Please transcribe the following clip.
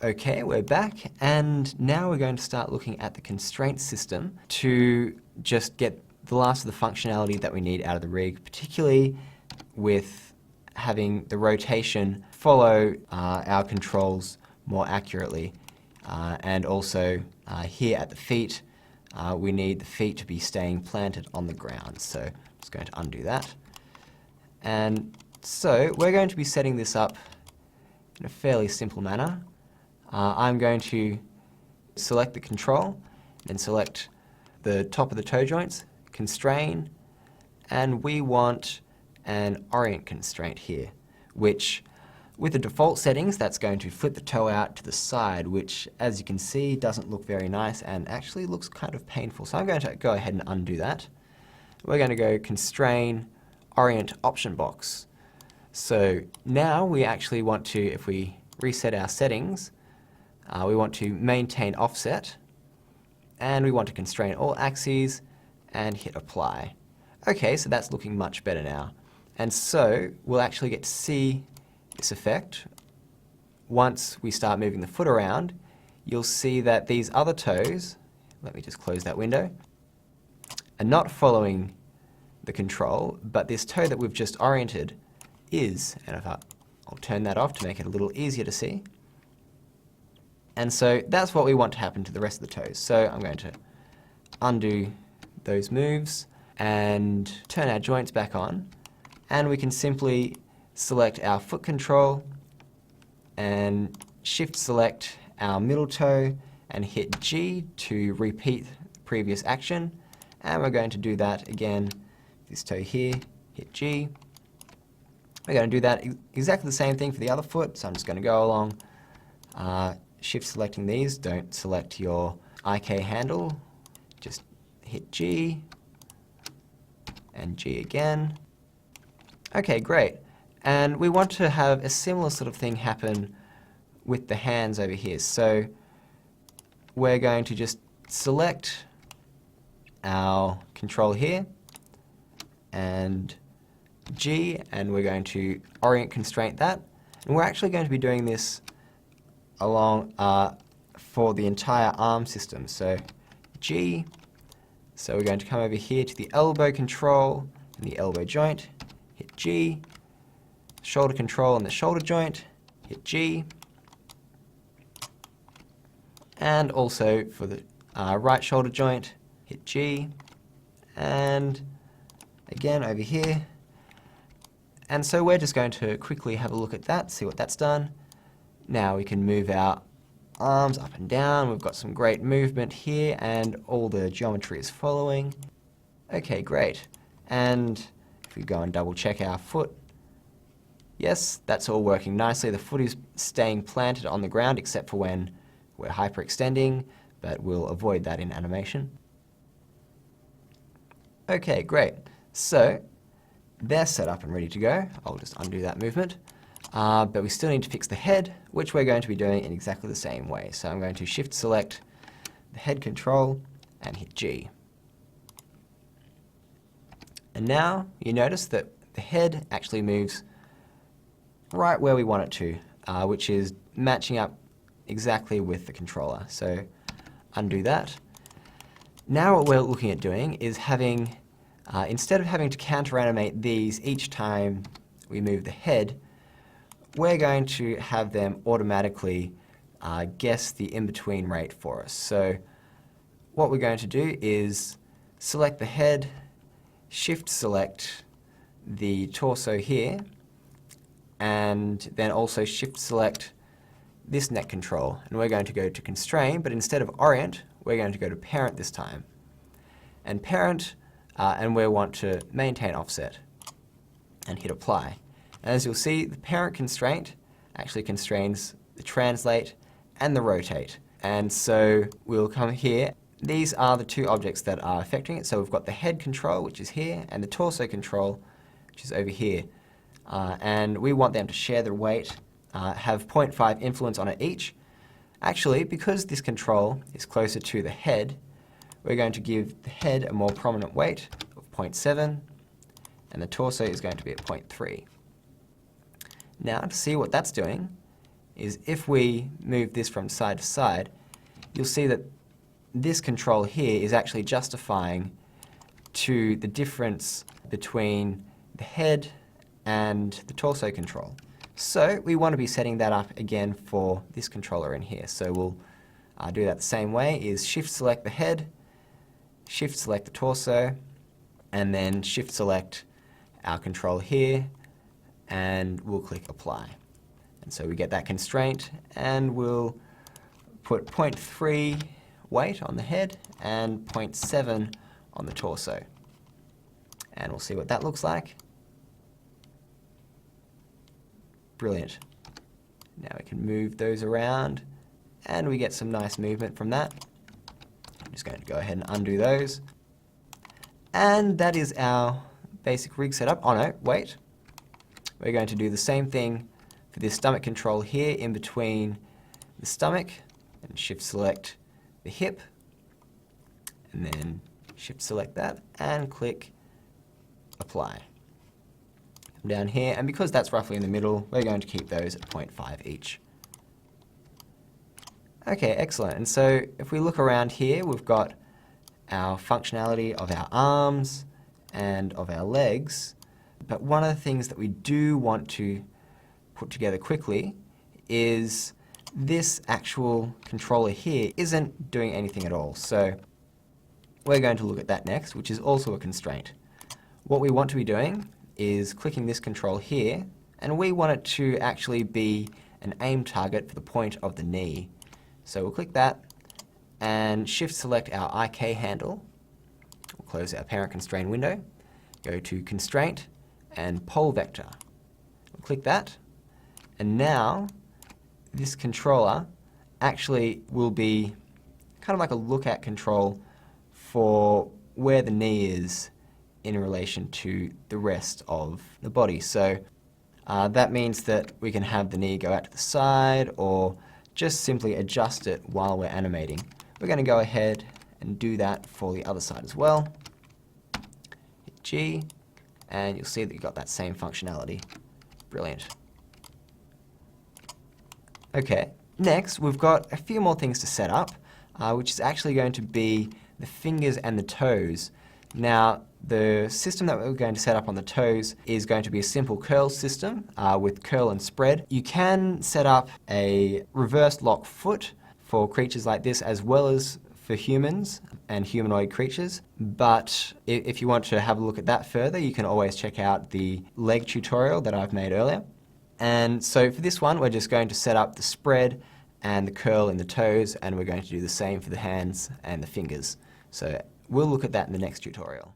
Okay, we're back, and now we're going to start looking at the constraint system to just get the last of the functionality that we need out of the rig, particularly with having the rotation follow our controls more accurately. And also here at the feet, we need the feet to be staying planted on the ground. So I'm just going to undo that. And so we're going to be setting this up in a fairly simple manner. I'm going to select the control, then select the top of the toe joints, constrain, and we want an orient constraint here, which with the default settings, that's going to flip the toe out to the side, which as you can see doesn't look very nice and actually looks kind of painful. So I'm going to go ahead and undo that. We're going to go constrain, orient option box. So now we actually want to, if we reset our settings, we want to maintain offset, and we want to constrain all axes and hit apply. Okay, so that's looking much better now. And so we'll actually get to see this effect. Once we start moving the foot around, you'll see that these other toes, let me just close that window, are not following the control, but this toe that we've just oriented is, and if I'll turn that off to make it a little easier to see. And so that's what we want to happen to the rest of the toes. So I'm going to undo those moves and turn our joints back on, and we can simply select our foot control and shift select our middle toe and hit G to repeat the previous action. And we're going to do that again, this toe here, hit G. We're going to do that exactly the same thing for the other foot, so I'm just going to go along, shift selecting these, don't select your IK handle, just hit G and G again. Okay, great. And we want to have a similar sort of thing happen with the hands over here. So we're going to just select our control here and G, and we're going to orient constraint that. And we're actually going to be doing this along for the entire arm system. So G, so we're going to come over here to the elbow control and the elbow joint, hit G, shoulder control and the shoulder joint, hit G, and also for the right shoulder joint, hit G, and again over here. And so we're just going to quickly have a look at that, see what that's done. Now we can move our arms up and down. We've got some great movement here and all the geometry is following. Okay, great. And if we go and double check our foot, yes, that's all working nicely. The foot is staying planted on the ground except for when we're hyperextending, but we'll avoid that in animation. Okay, great. So they're set up and ready to go. I'll just undo that movement. But we still need to fix the head, which we're going to be doing in exactly the same way. So I'm going to shift select the head control and hit G. And now you notice that the head actually moves right where we want it to, which is matching up exactly with the controller. So undo that. Now what we're looking at doing is having, instead of having to counter animate these each time we move the head, we're going to have them automatically guess the in-between rate for us. So what we're going to do is select the head, shift select the torso here, and then also shift select this neck control. And we're going to go to constrain, but instead of orient, we're going to go to parent this time. And parent, and we want to maintain offset and hit apply. As you'll see, the parent constraint actually constrains the translate and the rotate. And so we'll come here. These are the two objects that are affecting it. So we've got the head control, which is here, and the torso control, which is over here. And we want them to share the weight, have 0.5 influence on it each. Actually, because this control is closer to the head, we're going to give the head a more prominent weight of 0.7, and the torso is going to be at 0.3. Now, to see what that's doing, is if we move this from side to side, you'll see that this control here is actually justifying to the difference between the head and the torso control. So we want to be setting that up again for this controller in here. So we'll do that the same way, is shift select the head, shift select the torso, and then shift select our control here, and we'll click apply. And so we get that constraint, and we'll put 0.3 weight on the head and 0.7 on the torso. And we'll see what that looks like. Brilliant. Now we can move those around, and we get some nice movement from that. I'm just going to go ahead and undo those. And that is our basic rig setup. Oh no, wait. We're going to do the same thing for this stomach control here in between the stomach, and shift select the hip, and then shift select that and click apply. Come down here, and because that's roughly in the middle, we're going to keep those at 0.5 each. Okay, excellent. And so if we look around here, we've got our functionality of our arms and of our legs. But one of the things that we do want to put together quickly is this actual controller here isn't doing anything at all. So we're going to look at that next, which is also a constraint. What we want to be doing is clicking this control here, and we want it to actually be an aim target for the point of the knee. So we'll click that and shift select our IK handle. We'll close our parent constraint window, go to constraint and pole vector. We'll click that, and now this controller actually will be kind of like a look-at control for where the knee is in relation to the rest of the body. So that means that we can have the knee go out to the side or just simply adjust it while we're animating. We're going to go ahead and do that for the other side as well. Hit G, and you'll see that you've got that same functionality. Brilliant. Okay, next we've got a few more things to set up, which is actually going to be the fingers and the toes. Now, the system that we're going to set up on the toes is going to be a simple curl system with curl and spread. You can set up a reverse lock foot for creatures like this, as well as for humans and humanoid creatures. But if you want to have a look at that further, you can always check out the leg tutorial that I've made earlier. And so for this one, we're just going to set up the spread and the curl in the toes, and we're going to do the same for the hands and the fingers. So we'll look at that in the next tutorial.